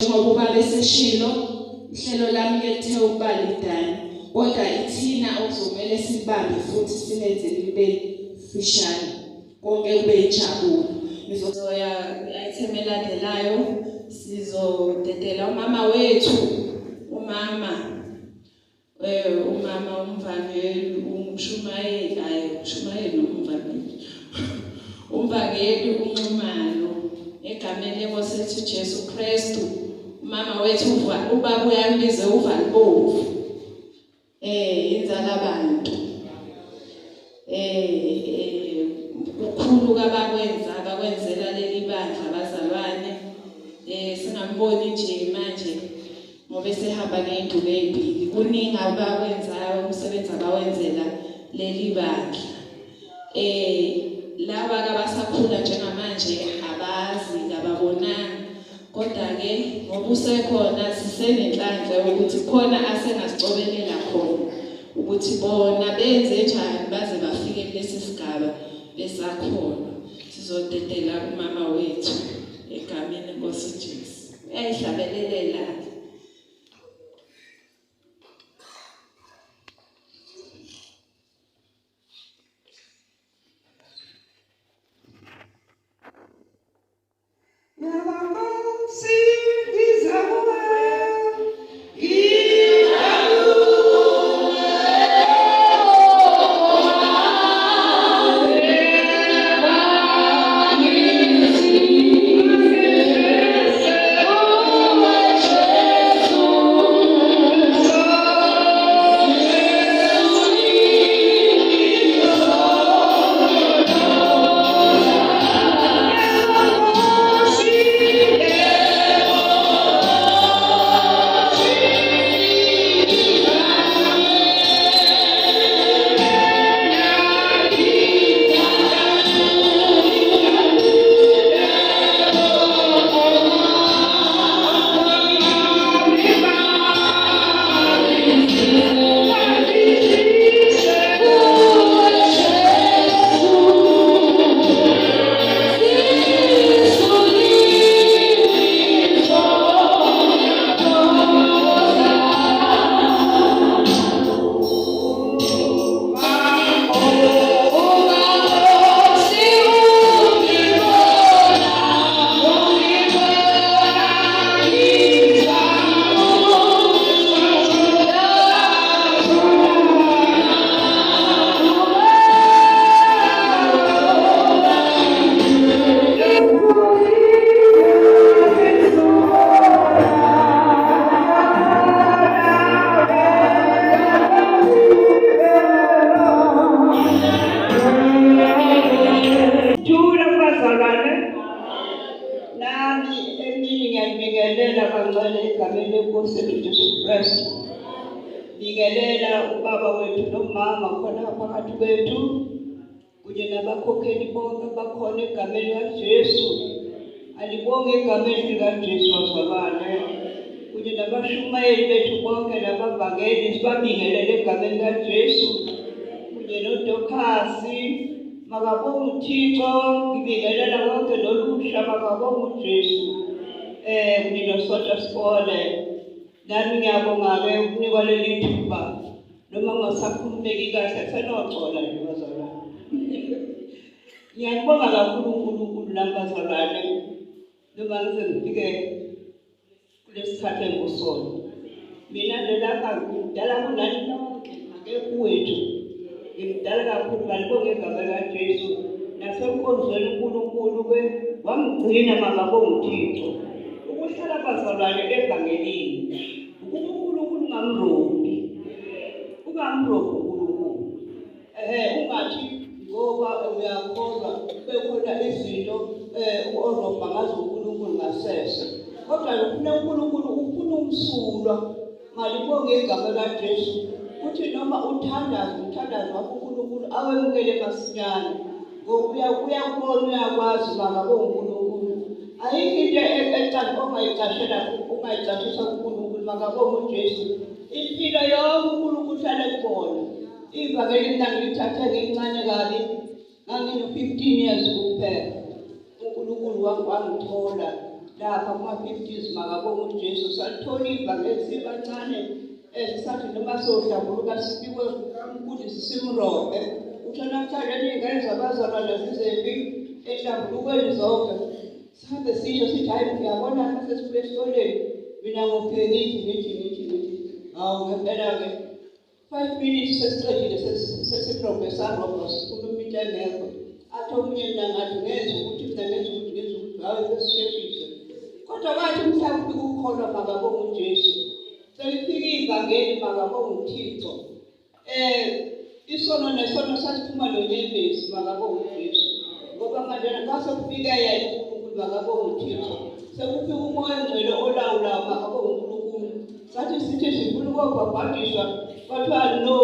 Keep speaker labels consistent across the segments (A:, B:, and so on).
A: Ngoba ubaba eseshilo ihlelo lami lithe ukuba lidane kodwa ithina okuzomela sibambe futhi silenze libe fishane konke kube injabulo. Ngizoya item elandelayo sizodedela umama wethu umama umvangeli umshumayeli umvangeli unqumalo egameni lenkosi yethu Jesu Kristu. Mama wethu ubaba uyambiza uvalbovu inzala abantu ukukhulu abakwenzela leli bandla abazalwane singamboni nje manje ngoba sehamba ngey'nduku ey'mbili kuningi abakwenzayo umsebenzi abawenzela leli bandla. Laba abasakhula njengamanje abazi ababonanga kodwa-ke ngoba usekhona sisenenhlanhla yokuthi khona asengasicobelela khona ukuthi bona benze njani baze bafike kulesi sigaba besakhona. Sizodedela umama wethu egameni lenkosi Jesu. Uyayihlabelelela.
B: Bingelela ubaba wethu nomama khona phakathi kwethu kunye nabakhokheli bonke bakhona egameni likaJesu. Alibonge egameni likaJesu wazalwane kunye nabashumayeli bethu bonke nabavangeli sibabingelele egameni likaJesu kunye noDokhasi. Makabonge uThixo, ngibingelela konke nolusha makabonge uJesu kunye nosonto sikole. Nami ngiyabonga-ke ukunikwa leli thuba noma ngasakhulumeki kahle senoxola nje bazalwane. Ngiyakubonga kakhulu uNkulunkulu nami bazalwane noma ngize ngifike kulesi sikhathi engusona. Mina lelapha ngidala kunani lonke akekho wethu. Ngidala kakhulu ngalibonga igama likaJesu nasenkonzweni uNkulunkulu wangigcina makabonge uThixo. Ukuhlala bazalwane evangelini uNkulunkulu ungamrobhi uNkulunkulu ungathi ngoba uyakholwa bekhona izinto ozobha ngazo uNkulunkulu ngasese kodwa uNkulunkulu ufuna umsulwa. Malibonge igama likaJesu uthi noma uthandaze wakho uNkulunkulu awemukele masinyane ngoba uyakubona uyakwazi makabonge uNkulunkulu. Ayikho into ongayicashisa uNkulunkulu makabonge uJesu. Impilo yonke uNkulunkulu uhlale kubona. Ivangeli mina ngilithathe ngincane kabi ngangino 15 years kuphela. uNkulunkulu wangithola lapha kuma-50s makabonga uJesu salithola ivangeli sibancane sathi noma sohlambuluka siphiwe umfundisi simrobe uthi namhlanje ningane zabazalwane zizephi ehlambulukweni zonke sihambe sisho sithi hayi ngiyabona apha sesibuye esikoleni mina ngophe nithi hawu ngempela-ke 5 minutes sesiqedile sesirobe sarobha sikhuluma into engekho athi omunye mina ngathi ngenza ukuthi hayi besisheshise kodwa kwathi mhlawumbe ukukholwa makabonga uJesu selifika ivangeli makabonga uThixo isono nesono sasiphuma nonyembezi makabonga uJesu ngoba manje kwase kufika yena uNkulunkulu makabonga uThixo sekufika umoya engcwele olawulayo makabonga uNkulunkulu sathi sithi sifuna ukubhabhadiswa kwathiwa no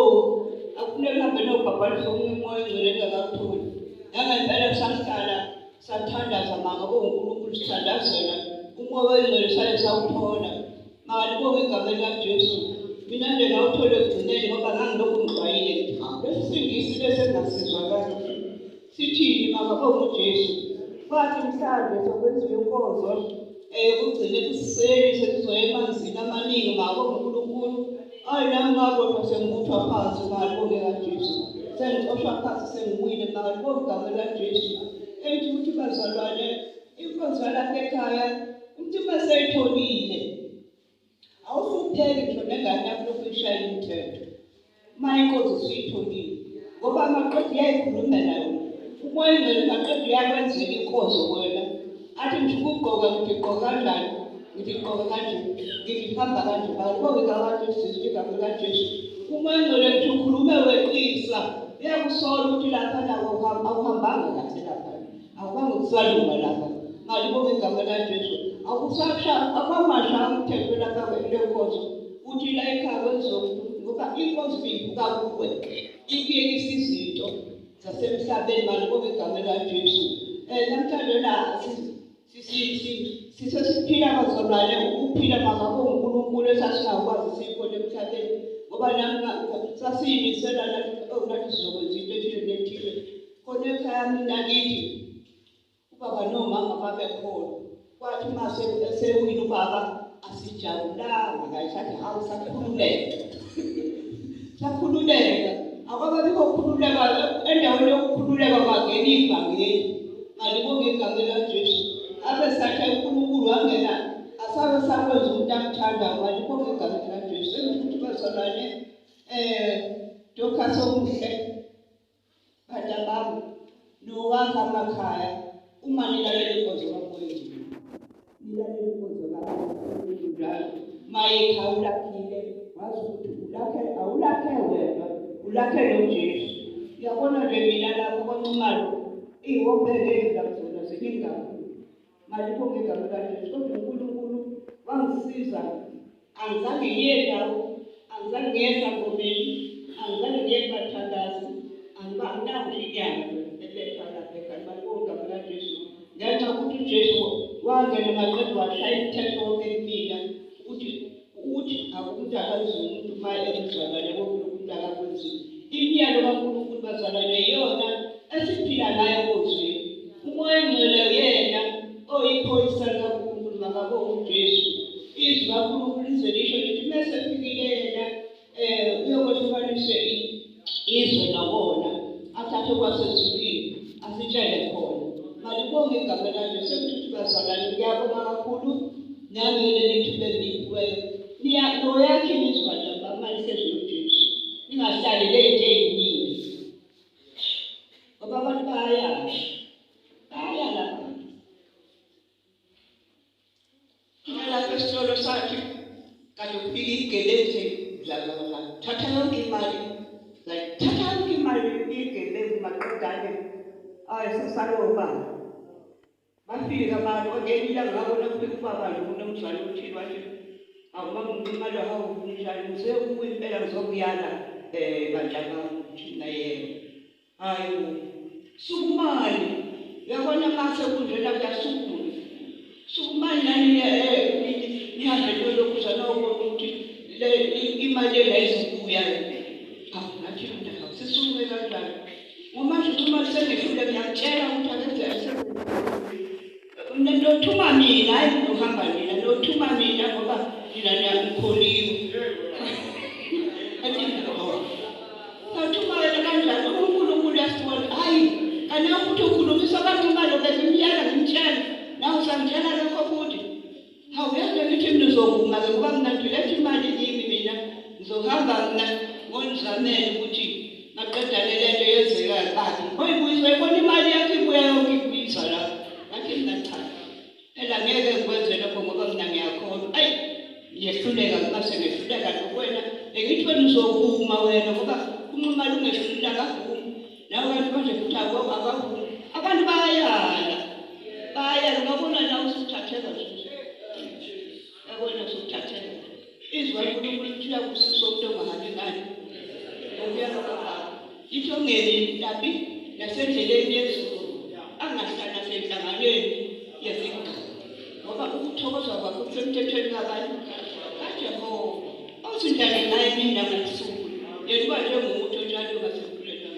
B: akunele hambe nobhabhadiswa umoya engcwele engakakutholi yangempela sahlala sathandaza makabonga uNkulunkulu sithandazela umoya engcwele sale sawuthola makalibonga igama likaJesu mina nje ngawuthole ekugcineni ngoba ngangilokhu ngixwayile lesisingisi lesengasizwa kahle sithini makabonga uJesu kwathi mhlawumbe sokwenziwa inkonzo kugcine kusiseli sesizoya emanzini amaningi makabonga uNkulunkulu hayi nami ngakodwa sengibuthwa phansi makalibonge kaJesu sengixoshwa phansi sengiwile makalibonga igama likaJesu ethi ukuthi bazalwane inkonzo yalapha ekhaya umuntu maseyitholile awuhlupheki ngisho nengane yakho lokhu ishaya imithetho uma inkonzo siyitholile ngoba amaqeda iyayikhuluma nayo umoya engcwele amaqeda uyakwenzela inkonzo wena athi ngisho ukugqoka ngigqoka kanjani ngigqoka kanje ngihamba kanje balibonge kabantu sizwe igama likaJesu umoya engcwele ngisho ukhulume weqisa uyakusola ukuthi lapha nako awuhambanga kahle lapha awubanga ukusalunga lapha malibonge igama likaJesu akwamashaya umthetho lapha kwenkonzo uthi la ekhaya kwenziwa ngoba inkonzo ivuka kuwe iphikisa izinto zasemhlabeni malibonge igama likaJesu namhlanje la sisiphila bazalwane ukuphila makabonga uNkulunkulu esasingakwazi sikhona emhlabeni ngoba nami sasiyimisela nathi sizokwenza into ethile nethile khona ekhaya mina kithi ubaba nomama babekhona kwathi mase esewina ubaba asijabulanga kayisathi hawu sakhululeka akwababikho ukukhululeka endaweni yokukhululeka kwangena ivangeli malibonge igama likaJesu abe sathi uNkulunkulu wangena asabe sakwenza umuntu amthandayo malibonge igama likaJesu ukuthi bazalwane Dokas omuhle badabami nowakha amakhaya uma nilalela inkonzo kaMoyeni nilalela inkonzo kaMoyeni njalo mayekhaya ulaphile wazi ukuthi awulakhe wena ulakhe noJesu uyabona nje mina lapho kwaNcumalo iwombele ngakuzona ziningakhulu malibonge igama likaJesu kodwa uNkulunkulu wangisiza angizange ngiye ndawo angizange ngiye esangomeni angizange ngiye kubathandazi anginawo inyanga ebekhala malibonge igama likaJesu ngenxa ukuthi uJesu wangena maqeda washaya imithetho yonke empila ukuthi akumuntu akwenziwa umuntu uma emzalwane koNkulunkulu akakwenziwa imiyalo kaNkulunkulu bazalwane yona esiphila nayo enkonzweni umoya engcwele yena oyiphoyisa kaNkulunkulu makabonge uJesu izwi kaNkulunkulu lize lisho lithi mase fikile yena uyokwehlukanisa izwe nabona athathe kwasezulwini asitshele khona malibonge igama likaJesu sekuthi bazalwane ngiyabonga kakhulu nami leli thuba engiphiweyo noyakhe imizwa lapha malihlezi noJesu ningahlali leyinto eyiningi ngoba abantu bayaya lapha lapha esitolo sakhe kade kufika igelenzi dlala thatha yonke imali igelenzi maqedane sesaloba bafike abantu ongenile ngabona kufika ubaba nomzali uthini wathi awubanga imali hawu njani usekuyimpela ngizokuyala bantwana thina yena hayi sukumali uyabona mase kunjena kuyasukuma sukumali nani nihambe lokuzwa nawubona ukuthi le imali leyizibuya ngathi mntaka sisukume kanjani ngomanje uma sengifule ngiyakutshela ukuthi akenze ndothuma mina hayi ngithi ngizokuma ke ngoba mina ngilethe imali yimi mina ngizohamba mina ngonizamele ukuthi maqeda le lento yenzekayo bathi oyibuyisa uyibona imali yakho ibuya yonke ibuyisa la ngathi mina cha phela ngeke ngikwenze lokho ngoba mina ngiyakholwa ayi yehluleka ngase ngehluleka ngokwena ngithi wena uzokuma wena ngoba unquma lungehluleka ngavuma nawe kanti manje futhi akavumi abantu bayala ngabona la usuthatheka nje yabona usuthatheka izwa uNkulunkulu uthula kusiso umuntu ongahambi ngani uyalo baba itho ngeli laphi nasendleleni yezulu angahlala senhlanganweni yezinqa ngoba ukuthokoza kwakho kusemthethweni kabantu kaJehova awusindane naye mina ngokusuku yena nje ngumuntu onjalo ngasekhuleni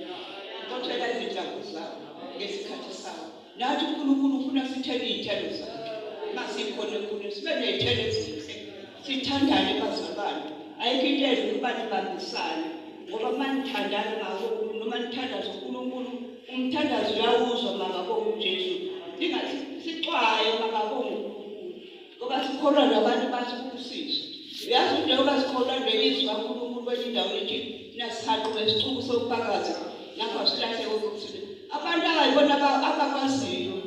B: kodwa izinhlango zawo ngesikhathi sawo nathi uNkulunkulu ufuna sithele izithelo zakhe masikhona kuno sibe nezithelo ezinhle sithandane bazalwane ayikho into edlula ukuba nibambisane ngoba manithandana ngako noma nithandaza uNkulunkulu umthandazo uyawuzwa makabo uJesu lingathi sixwaye makabo uNkulunkulu ngoba sikholwa nabantu basibusisa uyazi njengoba sikholwa ngelizwi kaNkulunkulu kwelindawo lethi nasihaqo nesicubu sokubhakaza lapho silahle ukuthi abantu abayibona abakwaziyo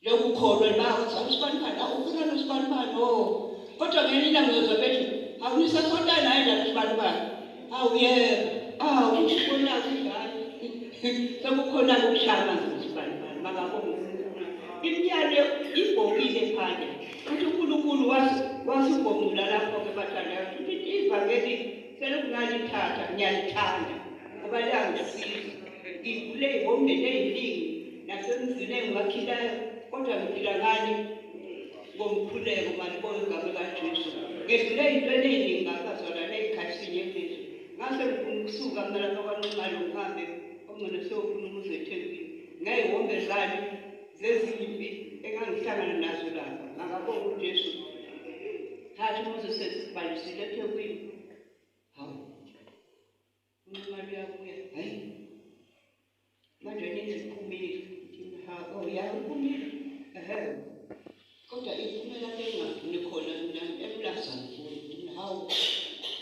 B: lokukholwa bayazi usibanibani awufuna usibanibani kodwa ngelina ngizwe bethi awunisasonda naye la usibanibani awuyebo ukhona kungani sekukhona ukushama usibanibani makabona imiyalo ibhokile phandle uthi uNkulunkulu wasibomula lapho ke bathandayo uthi ivangeli selokungalithatha ngiyalithanda ngoba liyangisiza ngivule ibombe leziningi nasemzini engakhilayo kodwa ngiphila ngani ngomkhuleko malibona igama kaJesu ngedlule into eziningi ngabazalwane ezikhathini ezithe ngase ngifuna ukusuka mina lokwanqumalo ngihambe omncane sewufuna umuzethembini ngayihombe zami zezimpi engangihlangana nazo lapha ngakabona uJesu hathi Moses sesibalisile eThekwini hawu unqumalo yabuya hayi manje niziphumile yaphumile kodwa iphumela engafuni khona mina emlazana hawu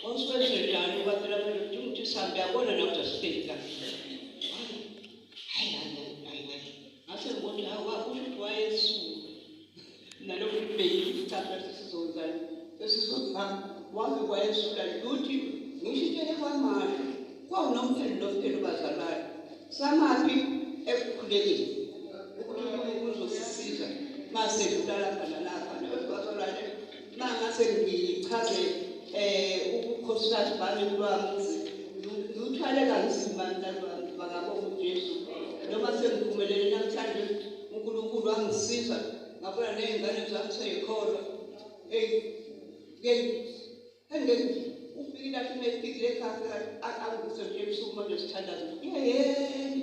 B: wawuswezedlana ubaphela manje ukuthi sambe yabona nawe uzasiphendula hayi ngase ngibona hawa ukuthi wayesuka nalokho kubhekile isithatha sesizozana sesizohamba wazi wayesuka ukuthi ngishitshele kwamasha kwawunomphelo bazalwane samaphi ekukhulekile ukuthi uzosisiza mase udala lapha nalapha bazalwane mangase ngichaze ubukhosikazi bami kwamuzi uthwale kanzima mntanami bakabona uJesu noma sengiphumelele namhlanje uNkulunkulu wangisiza ngabona nezingane zami seyikholwa ufikile lapho nefikile ekhaya akuse nje ebusuku manje sithandaza yeyeni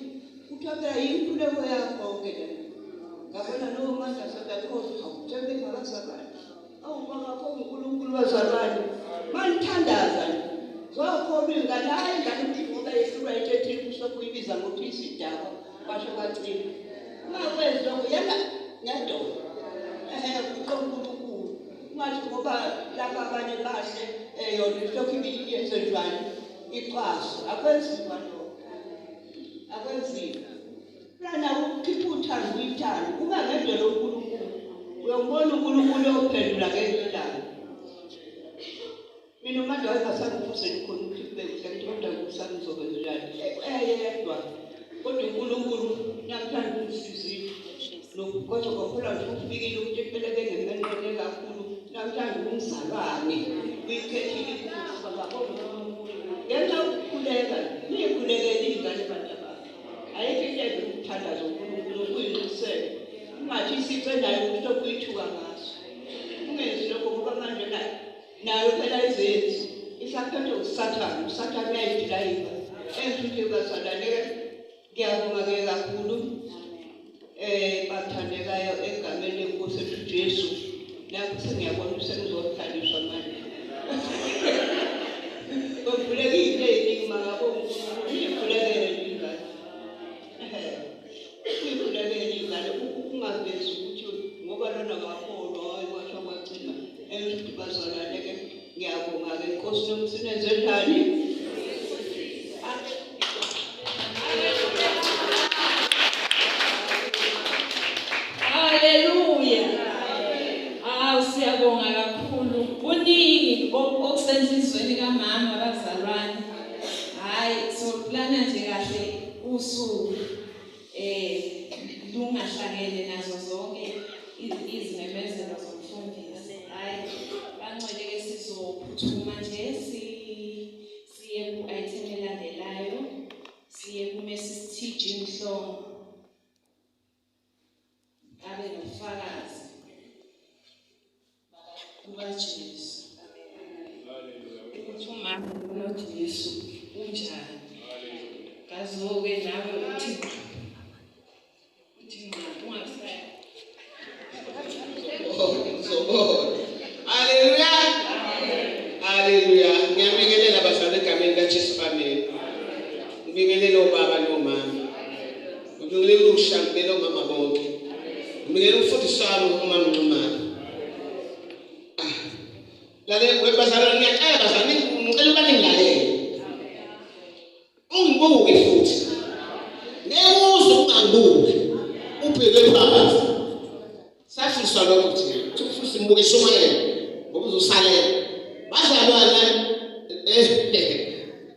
B: uthathela impuleko yakho ke la ngabona no manje asakhoza awuthembe ngabazalwane awubakho uNkulunkulu wazalwane manithandaza zokholwa ingane hayi ingane ngoba yehlulwa ethethile kusokuyibiza ngokuthi isidakwa basho bacina ungakwenzi lokho yana nyadoda uNkulunkulu ungathi ngoba lapha abanye bahle yona lokhu iyenzenjani Iqhaza akwenziwa lokho akwenziwa lana ukhipha uthando uyithanda kuba ngendlela uNkulunkulu uyambona uNkulunkulu ophendula ngendlela mina manje wayengasakufuze khona ukhiphe ukuthi kodwa kusanizokwenzelani eyedwa kodwa uNkulunkulu namhlanje usizile kodwa kwakhula nje ufikile ukuthi phela bengemenene kakhulu namhlanje umzalwane uyikhethile ukuthi bakabona ngenxa ukukhuleka niyikhulekele izingane bantaba ayikho into ezokuthandaza uNkulunkulu ukuyinisela ungathi isicenayo ukuthi okuyithuka ngaso ungenzi lokho ngoba manje nayo phela izenzi isaphethe usathane uyayidilayiva entuthi bazalwane ngiyabonga ke kakhulu bathandekayo egameni lenkosi ethu Jesu lapho sengiyabona ukuthi sengizothaliswa manje Kukhulekile iningi makabo uyikhulekele ingane uyikhulekele ingane ungavezi ukuthi ngoba lona kakholwa hayi washo bazalwane ke ngiyabonga ke Nkosi nomsinenze njani.
A: Haleluya. Siyabonga kakhulu. Kuningi okusenhlizweni kamama abazalwane. Hayi, soplana nje kahle usuku. Lungahlangene nazo zonke izimemezelo zomfundisi. Hayi, bangcwele ke sizophuthuma nje siye ku-item elandelayo. Siye ku-Mrs. T.G. Mhlongo. Abe nofakazi. UkaJesu. Ukuthi umama unoJesu unjani? Kazoke nawe uthi ungasaya.
C: Haleluya. Haleluya. Ngiyabingelela abazalwane egameni kaJesu. Amen. Ngibingelela obaba nomama. Ngibingelela umshambelo omama bonke. Ngibingelela umfundisi wami umama nomama. Lale webazalwane ngiyacela bazalwane ngicela ukuba ningilalele. Ungibuke futhi. Ngeke ungangibuki. Ubheke phansi. Safiswa lokho kuthi futhi mbuke shomayela ngoba uzosalela. Bazalwane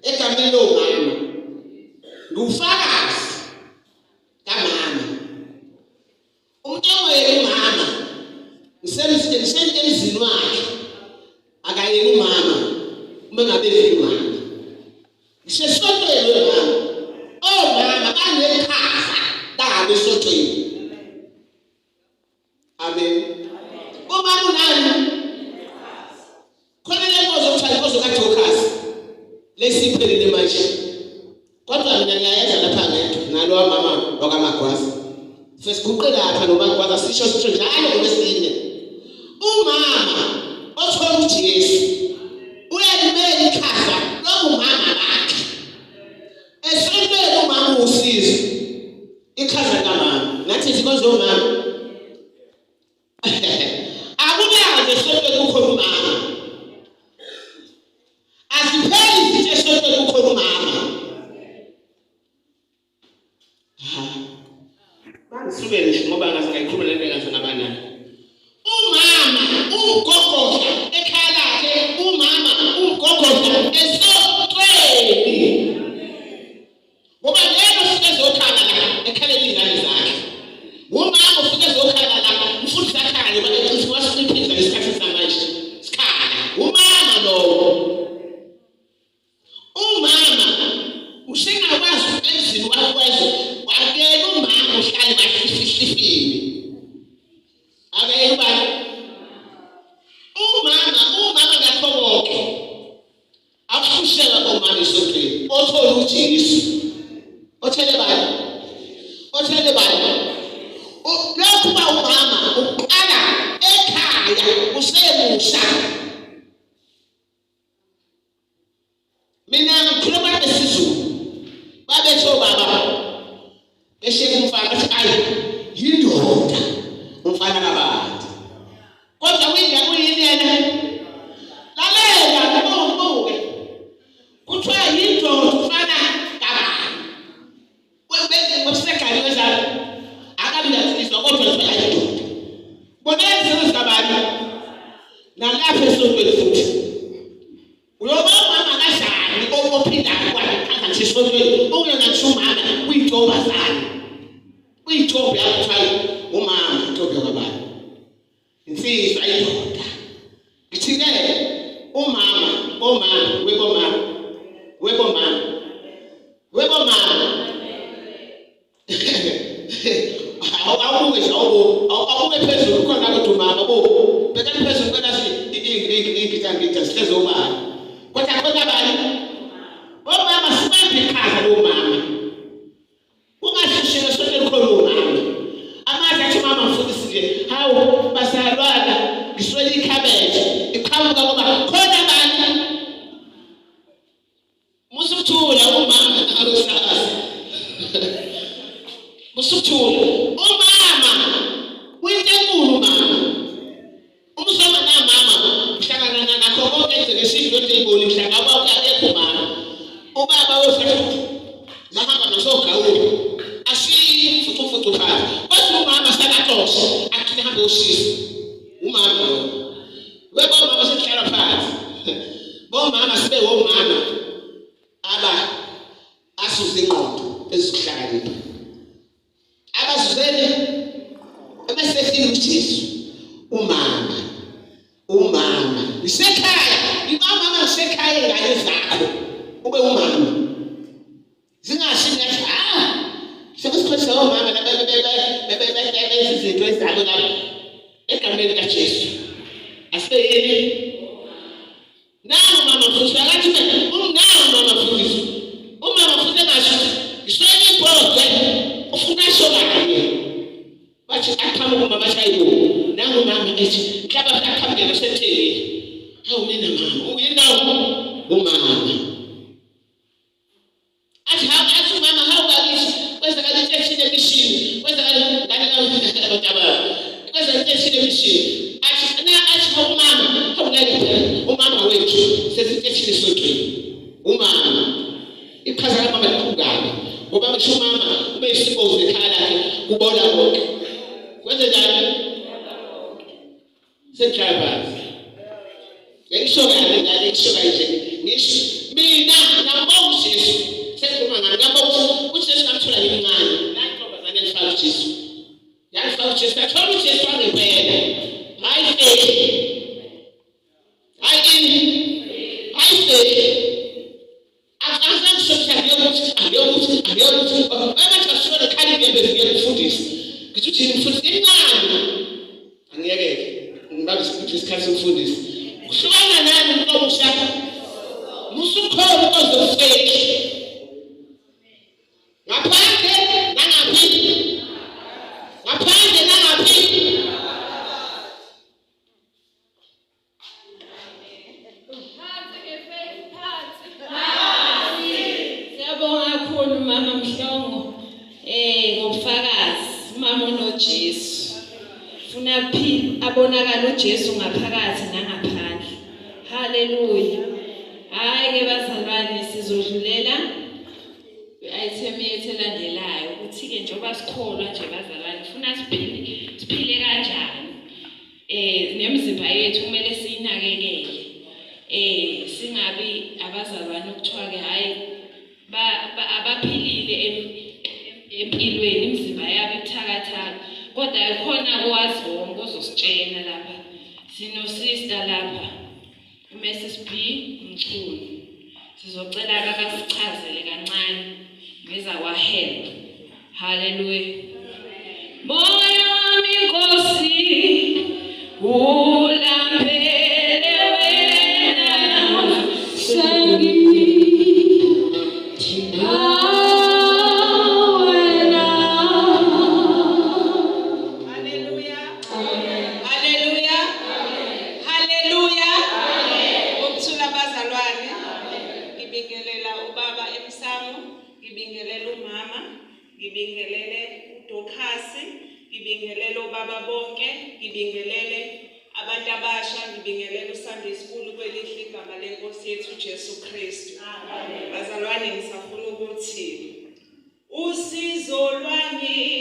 C: egameni lomama. Ngufakazi kamama. Umuntu oyela umama. Ngisemsebenziseni emzini wakhe. Akayela umama. Uma ngabe umama. Ngisesotweni mama. Oh mama baneqhaza dabe esotweni. Amen. Umama unani? Khona lenkozo ukuthi inkozo kaJokhasi. Lesiphelele manje. Kodwa mina ngiyayenza lapha ngento nalo mama wakamagwaza. Sesiguqe lapha nomagwaza sisho njalo ngokwesine. Umama othola uJesu uyalimela ikhaya lomama bakhe. Esontweni umama usizo. Ikhaya kamama. Nathi sikonzo umama. Akunaze esontweni ukhona umama. Asipheli sithi esontweni ukhona umama. Bangisukele nje ngoba ngaze ngayikhuluma lento ngaze ngabanani. Umama ugogo ekhaya lakhe, umama ugogo esontweni. Ngoba lelo sike zokhala la ekhaya lezingane zakhe. Umama ufike zokhala la mfundisi akhaya bathi wasiphindza lesikhathi samanje. Sikhala. Umama lo. Umama usengakwazi emzini wakwazi wakela umama uhlale bahlififile. Akayena ubani? Umama ngakho akushela komama esontweni. Othola uJesu. Othele bani? Lokhu ba umama uqala ekhaya usemusha. Mina ngikhuluma ngesizulu. Babetho baba. Besheke umfana bathi ayi yindoda umfana kabantu. Kodwa uyindawo yini yena? Lalela ngobuke. Kuthiwa yindoda umfana kabantu. Webesekali wezalo. Akabi nasizwa kodwa kuthiwa yindoda. Bonenze izabani. Nalapha esontweni futhi. Uyobona kanjani ophinda kwakhe nje esontweni. Ungengathi umama uyintobazana. Uyintombi yakuthayi umama intombi yakabani. Insizwa ayindoda. Ngithike umama webomama. Awubuke nje awubuke phezulu khona kodwa umama bo. Beka phezulu kwena ingigita sihleze umama. Kodwa bani? Omama sibambe ikhaya lomama. Ungashishile sonke khona umama. Amazi athi mama mfundisi nje, hawu bazalwana ngiswele ikhabeje. Iqhamuka ngoba khona bani? Musuthula umama akusakazi. Musuthula. Umama uyintenkulu mama. Umsoma na mama omama sibe omama aba asuze ingqondo ezikuhlakanipha abazuzele abasefile uJesu umama isekhaya ibamama isekhaya ingane zakho ube umama zingashi ngathi sekusiphethe omama bebe izinto ezabo lapha egameni kaJesu asibeyini nawo mama futhi akathi mama futhi umama futhi ngasho iswele ibhodwe ufuna shokanye bathi aqhamuka mama bashayibo nangu mama ethi mhlaba aqhamukela sethele hawu mina mama uyinawo umama athi mama hawu bakithi kwenzakala into ethile emishini kwenzakala ngane lawo abantaba kwenzakala into ethile emishini athi umama umama wethu sesithethile sothweni umama Iqhaza la mama likhungane ngoba ngisho umama ube isibozi ekhaya lakhe kubona konke kwenze njani sedrabers ngisho ngale ngisho kanje ngisho mina ngabonga Jesu sekhuluma ngani ngabonga uJesu ngamthola ngimncane nantombazane elifaka uJesu yalifaka uJesu athola uJesu wangempela hayi
A: abonakala uJesu ngaphakathi nangaphandle. Haleluya. Hayi ke bazalwane sizodlulela i-item yethu elandelayo ukuthi ke njengoba sikholwa nje bazalwane ufuna siphile kanjani. Nemizimba yethu kumele siyinakekele. Singabi abazalwane ukuthiwa ke hayi abaphilile empilweni imizimba yabo ibuthakathaka. Kodwa khona owazi wonke ozositshela lapha sino sister lapha uMrs B Mchunu sizocela akasichazele kancane ngeza kwa help. Haleluya. Moya wami Nkosi ulaphele wena sengi
B: ngibingelele ubaba bonke ngibingelele abantu abasha ngibingelele uSunday School kwelihle igama leNkosi yethu Jesu Kristu. Amen. Bazalwane ngisafuna ukuthi usizo lwami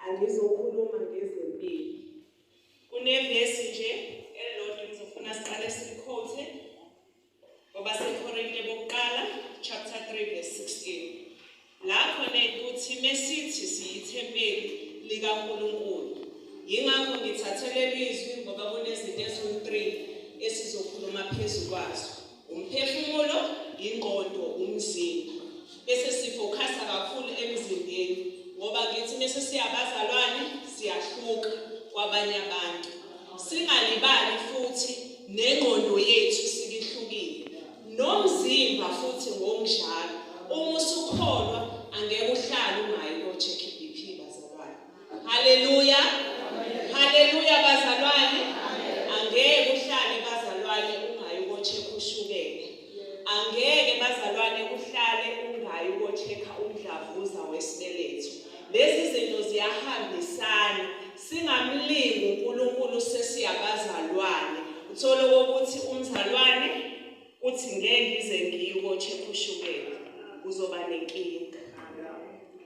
B: angizokhuluma ngezempilo. Kunevesi nje elilodwa ngizofuneka
D: ake sikhothe ngoba seKorinte bokuqala chapter 3 verse 16. Lapho nekuthi mesithi siyithempeli likaNkulunkulu. Yingakho ngithathele lizwi ngoba kunezinto eziwu-3 esizokhuluma phezulu kwazo. Umphefumulo, ingqondo, umzimba. Bese sifokhasa kakhulu emzimbeni ngoba ngithi mase siyabazalwane siyahluka kwabanye abantu. Singalibali futhi nengqondo yethu sikihlukile. Nomzimba futhi ngokunjalo. Uma usukholwa angeke uhlale ungayi check iBP bazalwane. Haleluya. Haleluya bazalwane. Angeke uhlale bazalwane ungayi check ushukela. Angeke bazalwane uhlale ungayi check umdlavuza wesibeletho. Lezi zinto ziyahambisana. Singamlingi uNkulunkulu sesiyabazalwane. Uthola ukuthi umzalwane uthi ngeke ngize ngiyo check ushukela. Uzoba nenkinga.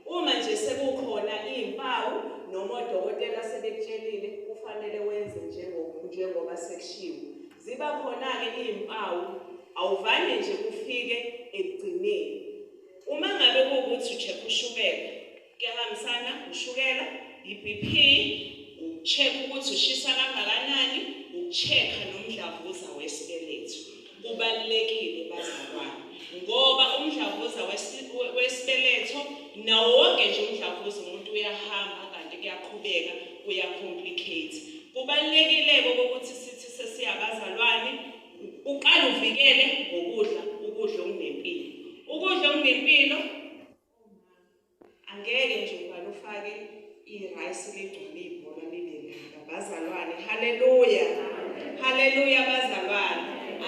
D: Uma nje sekukhona izimpawu noma odokotela sebekutshelile kufanele wenze njengoba sekushiwo. Ziba khona ke izimpawu awuvane nje ufike ekugcineni. Uma ngabe kuwukuthi ucheck ushukela, kuyahambisana ushukela, iBP, ucheck ukuthi ushisa kangakanani, ucheck nomdlavuza wesibeletho. Kubalulekile bazalwane. Ngoba umdlavuza wesibeletho nawo wonke nje umdlavuza umuntu uyahamba kanti kuyaqhubeka uyacomplicate. Kubalulekile ukuthi sithi sesiyabazalwane uqala uvikele ngokudla ukudla okunempilo. Ukudla okunempilo angeke nje ubani ufake irice ligcwele ibhola libe bazalwane. Haleluya. Haleluya bazalwane.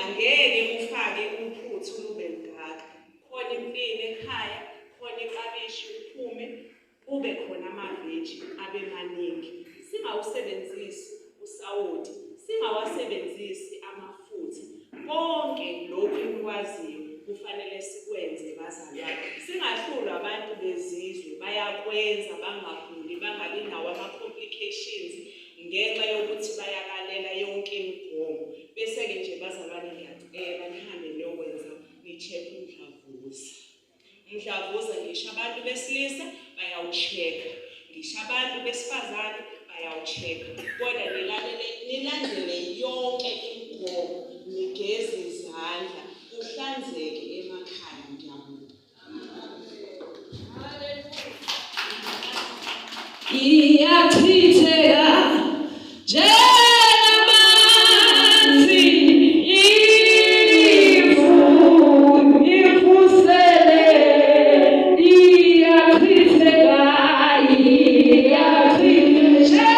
D: Angeke ufake uphuthu lube ngaka. Khona impilo ekhaya, khona iklabishi uphume, kube khona amaveji abe maningi. Singawusebenzisi usawoti, singawasebenzisi amafutha. Konke lokhu enikwaziyo kufanele sikwenze bazalwane. Singahlulwa abantu bezizwe bayakwenza bangaguli bangabi nawo ama-complications ngenxa yokuthi bayakalela yonke imigomo. Bese-ke nje bazalwane ngiyacela nihambe niyokwenza ni-check umdlavuza. Umdlavuza ngisho abantu besilisa bayawuchecka, ngisho abantu besifazane bayawuchecka. Kodwa nilandele yonke imigomo, nigeze izandla, kuhlanzeke emakhaya. Ngiyabonga.
A: Iyachitheka njengamanzi imfusele iyachitheka njengamanzi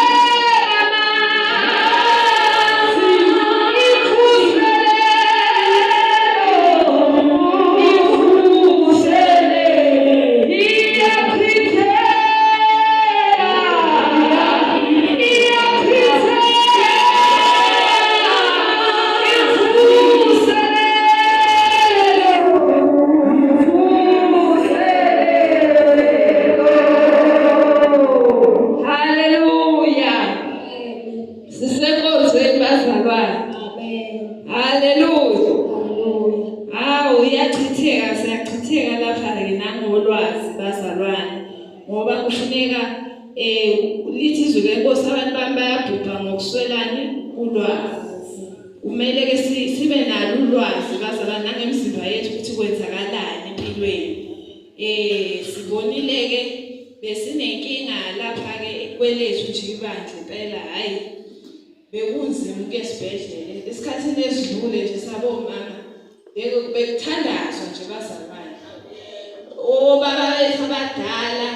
A: lithi izwi lenkosi abantu bami bayabhubha ngokuswelana ulwazi. Kumele ke sibe nalo ulwazi bazalwane nangemizimba yethu ukuthi kwenzakalani empilweni. Sibonile ke besinenkinga lapha ke kwelethu nje ibandla impela hayi bekunzima ukuyesibhedlela. Esikhathini esidlule nje sabomama bekuthandazwa nje bazalwane. Obaba bethu abadala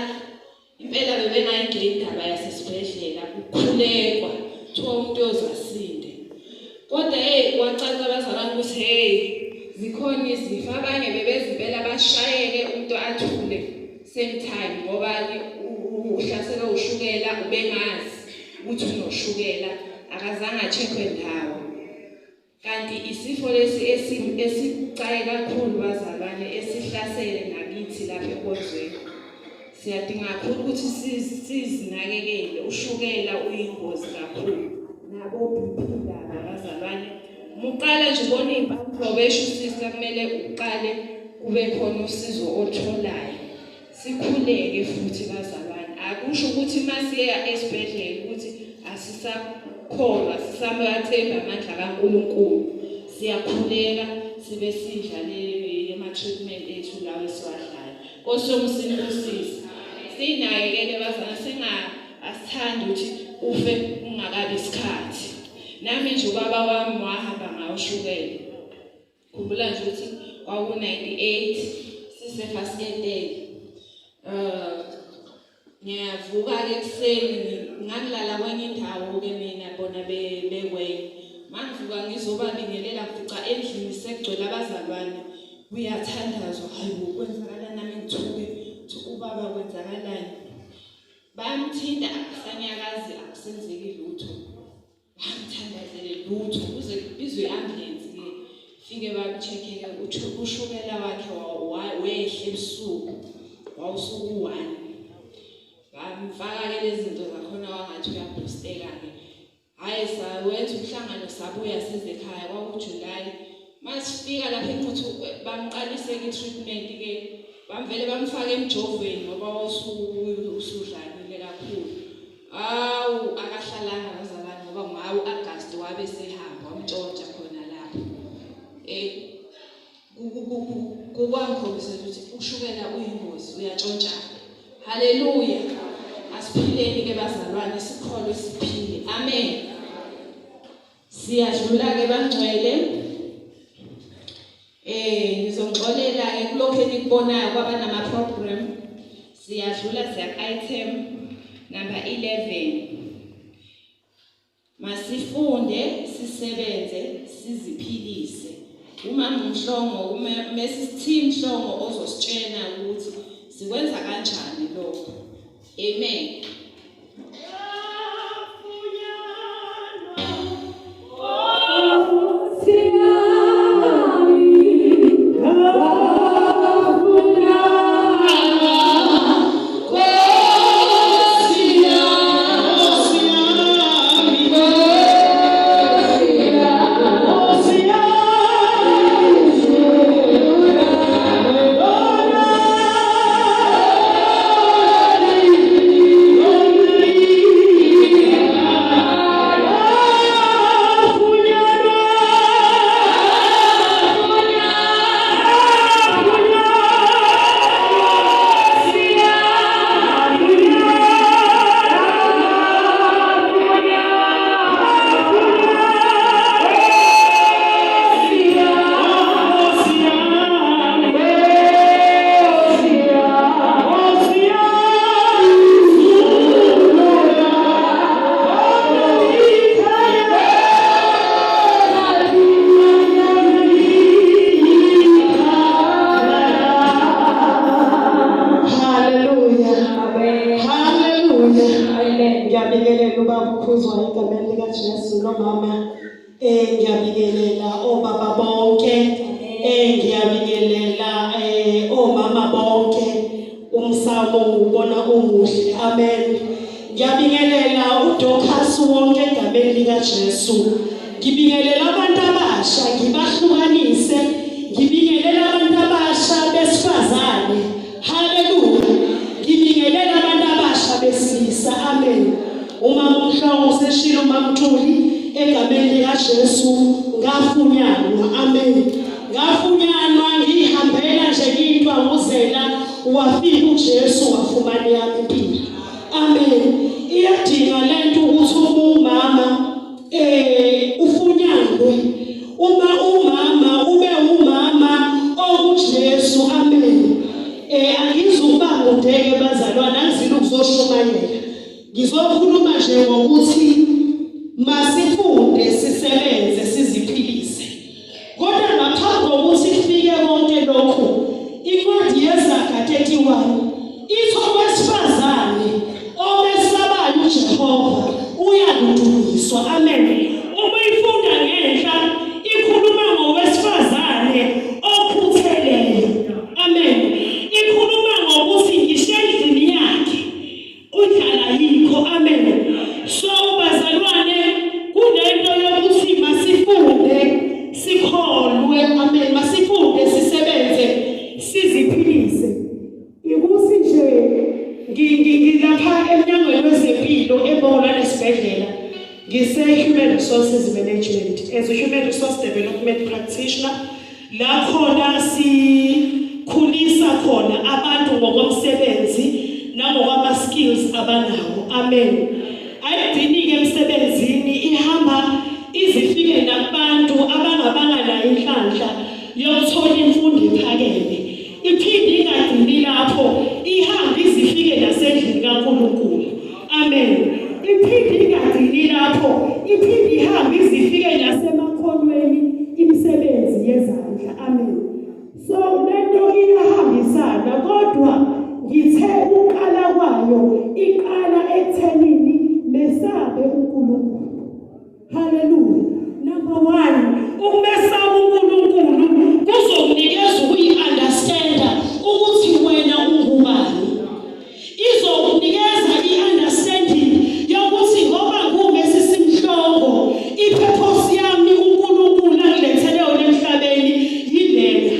A: impela bebengayingeni indaba yasesibhedlela kukhulekwa kuthiwa umuntu yozasinde. Kodwa kwacaca abazalwane ukuthi zikhona izifo abanye bebezimpela bashayeke umuntu athule same time ngoba uhlaselwa ushukela ubengazi ukuthi unoshukela akazange acheckwe ndawo. Kanti isifo lesi esicaye kakhulu bazalwane esihlasele nakithi lapha eNkozweni. Siyadinga kakhulu ukuthi sizinakekele. Ushukela uyingozi kakhulu. Nabo BP laba bazalwane Muqala nje ubona impamvu besho sister kumele uqale kube khona usizo otholayo. Sikhuleke futhi bazalwane. Akusho ukuthi masiya esibhedlela ukuthi asisakholwa, sisamathemba amandla kaNkulunkulu. Siyakhuleka sibe sidlalele ama-treatment ethu lawo esiwadlayo. Kosomsinkosisi. Sinakekele bazalwane asithanda ukuthi ufe ungakabi isikhathi. Nami nje ubaba wami wahamba ngawushukela. Khumbula nje ukuthi kwaku-98 sisefasiteli. Ngiyavuka-ke ekuseni ngangilala kwenye indawo-ke mina bona bekwenye. Mangivuka ngizobabingelela ngifica endlini sekugcwele abazalwane kuyathandazwa. Hayibo kwenzakalani nami ngithuke ukuthi ubaba kwenzakalani. Bamthinta akusanyakazi akusenzeki lutho. Bamthandazele lutho kuze kubizwe i-ambulance-ke fike bamu-check-ke ushukela wakhe wehle ebusuku wawusuku 1. Bamfaka-ke lezi zinto zakhona wangathi uyabhusteka-ke. Hhayi sawenza umhlangano sabuya sizekhaya kwakuJulayi. Masifika lapha eNquthu bamqaliseke i-treatment-ke bamvele bamfaka emjoveni ngoba usudlalile kakhulu. Awu akahlalanga bazalwane ngoba ngawu-Agasti wabe sehamba wamtshontsha khona lapho. Kukwangikhombisa ukuthi ushukela uyingozi uyatshontsha. Haleluya. Asiphileni-ke bazalwane sikholwe siphile. Amen. Siyadlula-ke bangcwele. Ngizongixolela-ke kulokho enikubonayo kwaba nama-program. Siyadlula siya item number 11. Masifunde, sisebenze, siziphilise. Umama Mhlongo, mesiteam Mhlongo ozositshena ukuthi sikwenza kanjani lokho. Amen.
E: Ngiyabingelela obaba bonke, ngiyabingelela omama bonke, umsamo ubona umuhle. Amen. Ngiyabingelela uDokas wonke egameni likaJesu. Ngibingelela abantu abasha, ngibahlukanise. Ngibingelela abantu abasha besifazane. Haleluya. Ngibingelela abantu abasha besilisa. Amen. Umama Mhlongo seshilo uMamthuli egameni likaJesu ngafunyanwa. Amen. Ngafunyanwa ngihambela nje ngintwa nguzela wafika uJesu wafumana yami impilo. Amen. Iyadinga lento ukuthi umama ufunyanwe. Uma umama ube umama okuJesu. Amen. Angizubanga ndeke bazalwane angizile ukuzoshumayela. Ngizokhuluma nje ngokuthi masifunde sisebenze siziphilise. Kodwa ngaphambi kokuthi kufike konke lokho, incwadi yeZaga 31 ithi owesifazane owesabayo uJehova uyakudunyiswa. Amen. Uma ifunda ngenhla ikhuluma ngowesifazane okhutheleyo. Amen. Ikhuluma ngokuthi ngisho endlini yakhe udlala yikho. Amen. So bazalwane kunento yokuthi masifunde Human Resources Management as a Human Resource Development Practitioner. La khona sikhulisa khona abantu ngokomsebenzi nangokwama skills abanawo. Amen. Ayidini ke emsebenzini ihamba izifike nakubantu abangabanga la inhlanhla yokuthola imfundo ephakeme. Iphinde ingadini lapho ihamba izifike nasendlini kaNkulunkulu. Amen. Iphinde ingadini lapho iphinde ihamba izifike nasemakhonweni imisebenzi yezandla. Amen. So lento iyahambisana kodwa ngithe uqala kwayo iqala ekuthenini mesabe uNkulunkulu. Hallelujah. Number 1, ukumesaba uNkulunkulu kuzokunikeza ukuyi-understanda ukuthi wena ungubani. Izokunikeza i-understanding yokuthi ngoba ngumesi simhlongo i-purpose yami uNkulunkulu angilethele yona emhlabeni yilena.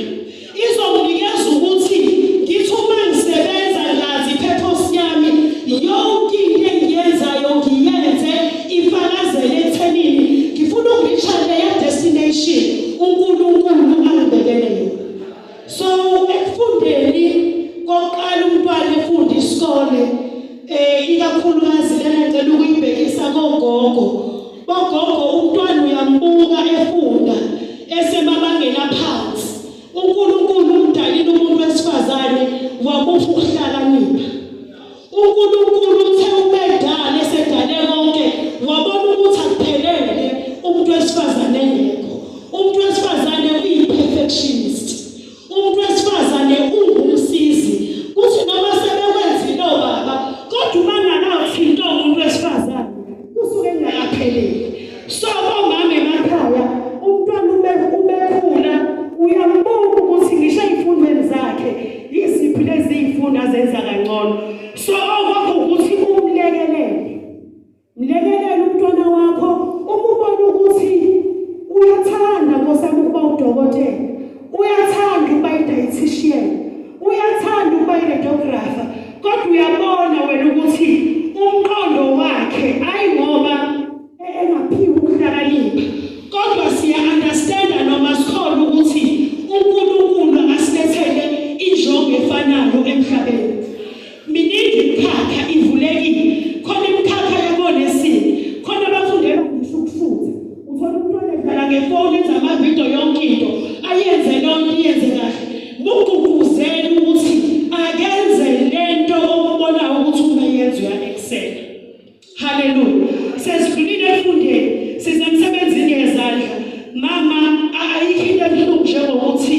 E: Izokunikeza ukuthi ngithi uma ngisebenza ngazi i-purpose yami yonke into engiyenzayo ngiyenze ifakazele ekuthenini ngifuna ukureach leya destination uNkulunkulu angibekele yona. So ekufundeni koqala umntwana efunda isikole ikakhulukazi lena ngicela ukuyibhekisa kogogo. Bogogo umntwana uyambuka efunda esemabangeni aphansi. uNkulunkulu umdalile umuntu wesifazane wamupha ukuhlakanipha. uNkulunkulu uthe ubedala esedale konke wabona ukuthi akuphelele umuntu wesifazane engekho. Umuntu wesifazane uyi-perfectionist. Umuntu wesifazane ungumsizi. Kuthi noma sebekwenzile obaba kodwa uma nganauthinto umuntu wesifazane kusuke ngakaphelele. So omama emakhaya umntwana ubekhula uyambuka ukuthi ngisho ey'fundweni zakhe yiziphi lezi iy'fundo azenza kangcono. So okwakho ukuthi mlekelele umntwana wakho umubone ukuthi uyathanda ngosami ukuba udokotela, uyathanda ukuba i-dietitian, uyathanda ukuba i-radiographer, kodwa uyabona wena ukuthi umqondo wakhe ayi ngoba engaphiwe ukuhlakanipha. Kodwa siya-understanda noma sikholwa ukuthi uNkulunkulu asilethele injongo efanayo emhlabeni. Miningi imikhakha ivulekile. Khona imikhakha yebonesini, khona abafundela ngisho ukufutha. Uthola umntwana edlala ngefoni enza amavidiyo yonke into ayenze lonke iyenze kahle. Mugqugquzela ukuthi akenze lento okubonayo ukuthi ungayenza uya-excel. Hallelujah. Sesidlulile efundeni size emsebenzini yezandla. Mama ayikho into ebuhlungu njengokuthi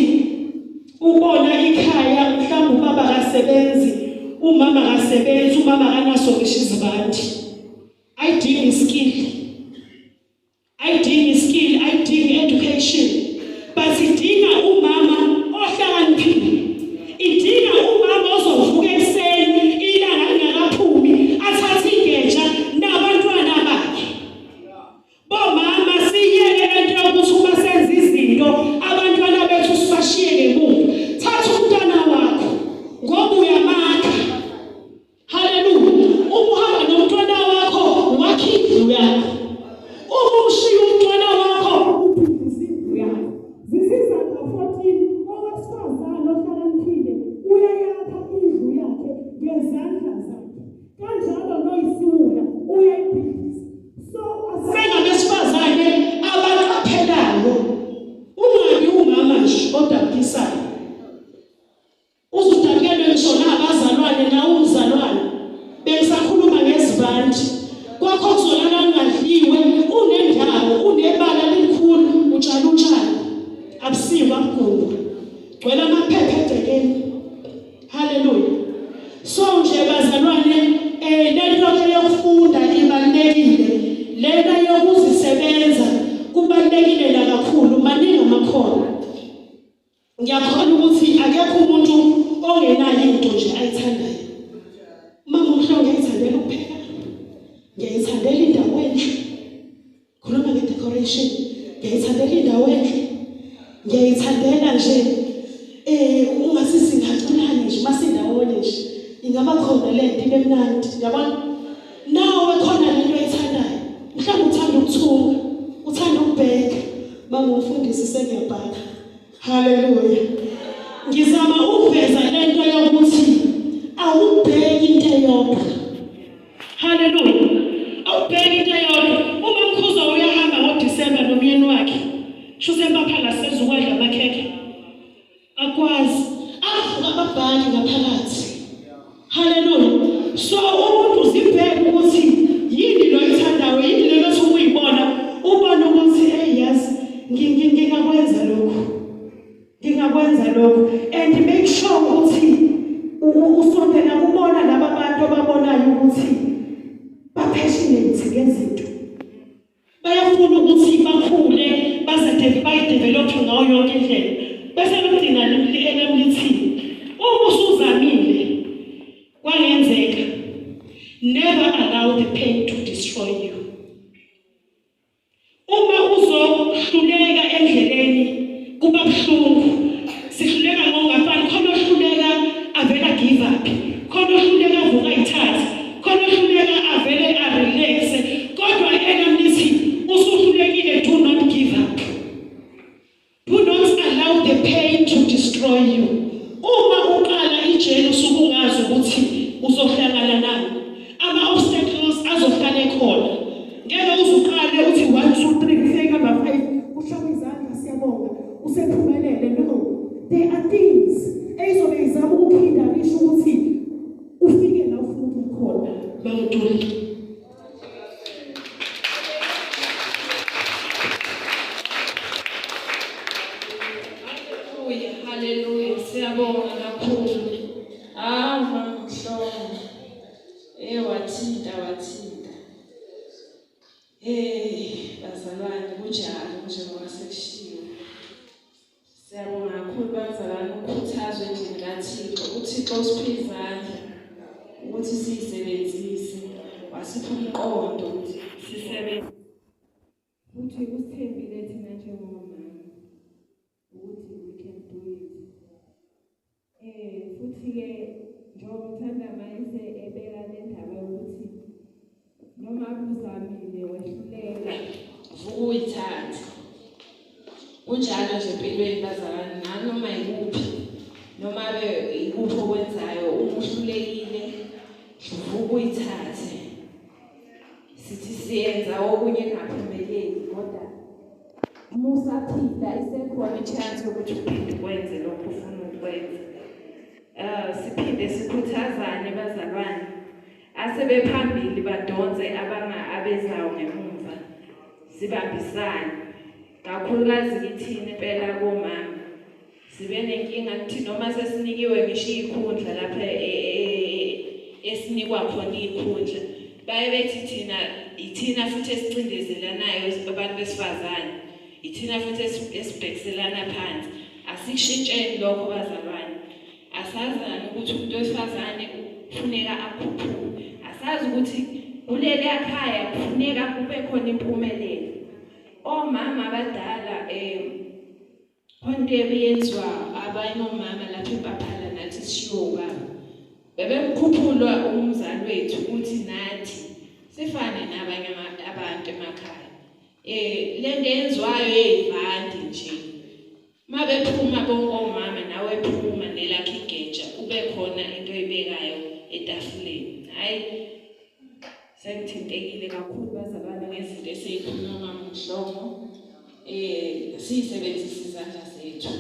E: ubona ikhaya mhlawumbe ubaba akasebenzi, umama akasebenzi, umama akanaso ngisho izibandi. Ayidingi skill, ayidingi education, but idinga umama ohlakaniphile. Idinga umama ozovuka ekuseni ilanga lingakaphumi athathe igeja nabantwana bakhe. Bomama siyeke lento yokuthi uma senza izinto abantwana bethu sibashiye ngemuva. Thatha umntwana wakho ngoba uyamakha. Hallelujah. Uma uhamba nomntwana wakho wakha indlu yakho. Uma ushiya umntwana wakho ubhidisa indlu yakho. Zisiza ngo-14 owesifazane ohlakaniphile uyayakha indlu yakhe ngezandla zakhe. Kanjalo noyisiwula uyayibhidisa. So asengabesifazane abaqaphelayo. Ungabi umama nje odakisayo. Uzudakelwe ngisho nabazalwane nawe umzalwane. Bengisakhuluma ngezibandi. Kwakho kuzolala ungadliwe, unendawo, unebala likhulu, utshalo utshalo. Abusiwa kubo. Gcwele amaphepha edekeni. Hallelujah. So nje bazalwane lento yokufunda ibalulekile. Lena yokuzisebenza kubalulekile la kakhulu. Maningi amakhono. Ngiyakholwa ukuthi akekho umuntu ongenayo into nje ayithandayo. Mama umhlongo ngiyithandela ukupheka. Ngiyithandela indawo enhle. Khuluma nge-decoration. Ngiyithandela indawo enhle. Ngiyithandela nje ungasisingacunani nje masindawonye nje. Ingaba khona lento emnandi. Yabona? Nawe khona lento oyithandayo. Mhlawumbe uthanda ukuthunga. bangumfundisi sengiyabhala. Haleluya. Ngizama ukuveza lento yokuthi awubheki into eyodwa. Haleluya. Awubheki into eyodwa. Uma Mkhuza uyahamba ngoDisemba nomyeni wakhe, shuse empaphala sezukwadla amakhekhe. Akwazi. Ababhali ngaphakathi. Haleluya. So umuntu uzibheke ukuthi yini lo ithandayo, yini lo lothi ukuyibona, ubona ukuthi yazi ngingakwenza lokho. Ngingakwenza lokho and make sure ukuthi usondela kubona laba bantu ababonayo ukuthi ba-passionate ngezinto. Bayafuna ukuthi bakhule bayidevelophe ngayo yonke indlela. Bese bedinga lithi uma usuzamile kwangenzeka, never allow the pain to destroy you. Uma uzohluleka endleleni kuba buhlungu, sihluleka ngokungafani, khona ohluleka avela give up, khona ohluleka avuka ayithathe, khona ohluleka avele arelaxe, kodwa enamlithi usuhlulekile, do not give up. Do not allow the pain to destroy you. Uma uqala ijele usukungazi ukuthi uzohlangana nani, ama-obstacles azohlala ekhona. Ngeke uzuqale uthi 1 2 3 kufika number 5 ushaya izandla siyabonga usephumelele. No, there are things ezizobe izama ukuphinda ngisho ukuthi ufike la ufuna ukuya khona. Bangiduli.
A: Haleluya, siyabonga kakhulu. Mhlobo. Wathinta. Bazalwane kunjalo njengoba sekushiwo. Siyabonga kakhulu bazalwane, ukukhuthazwe nje ngaThixo. UThixo usiphe izandla ukuthi siyisebenzise, wasipha umqondo ukuthi sisebenze. Futhi usithembile thina njengomama ukuthi we can do it. Futhi-ke njengoba ngithanda mayese ebeka le ndaba yokuthi noma uzamile wehluleka vuka uyithathe. Kunjalo nje empilweni bazalwane, nanoma yikuphi noma yikuphi okwenzayo, uma uhlulekile vuka uyithathe. Sithi siyenza okunye ngaphumeleli, kodwa uma usaphila isekhona i-chance yokuthi uphinde ukwenze lokho ufuna ukwenza. Siphinde sikhuthazane bazalwane, asebephambili badonse abezayo ngemumva, sibambisane. Kakhulukazi kithina impela komama sibe nenkinga kuthi noma sesinikiwe ngisho ikhundla lapha esinikwa khona ikhundla, baye bethi ithina futhi esicindezelanayo abantu besifazane, ithina futhi esibhekiselana phansi. Asishintsheni lokho bazalwane. Asazane ukuthi umuntu wesifazane kufuneka akhuphuke. Asazi ukuthi kuleli ekhaya kufuneka kube khona impumelelo. Omama abadala konke ebiyenziwa abanye omama lapha empaphana nathi sishiwo baba. Bebemkhuphulwa umzali wethu ukuthi nathi sifane nabanye abantu emakhaya. Lento yenziwayo yeyivandi nje. Mabephuma bonke omama nawe phuma nelakhe igeja kube khona into oyibekayo etafuleni. Hayi, sengithintekile kakhulu bazalwane ngezinto esiyikhuluma mama Mhlobo. Siyisebenzise izandla zethu.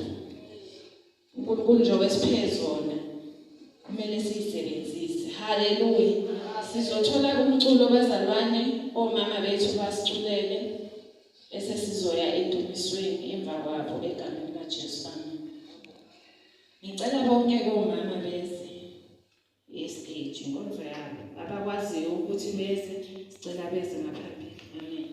A: uNkulunkulu njengoba esiphe zona kumele siyisebenzise. Haleluya. Sizothola umculo bazalwane, omama bethu basiculele bese sizoya edumisweni emva kwabo egameni likaJesu. Ngicela bonke omama beze estage nkonzo yabo, abakwaziyo ukuthi beze, sicela beze ngaphambili. Amen.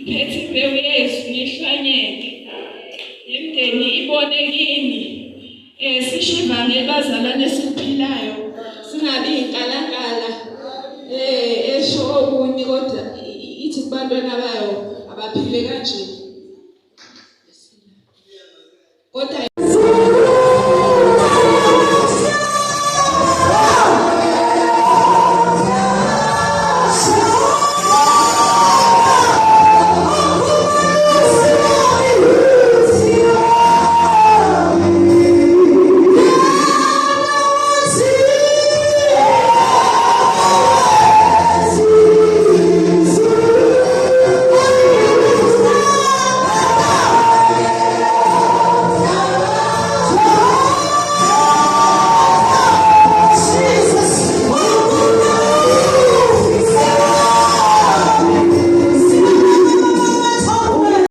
A: ngiphethe imbewu yezwi ngihlwanyele imndeni ibone kini sishiva ngebazalwane esiphilayo singabi inkalankala esho okunye kodwa ithi kubantwana bayo abaphile kanje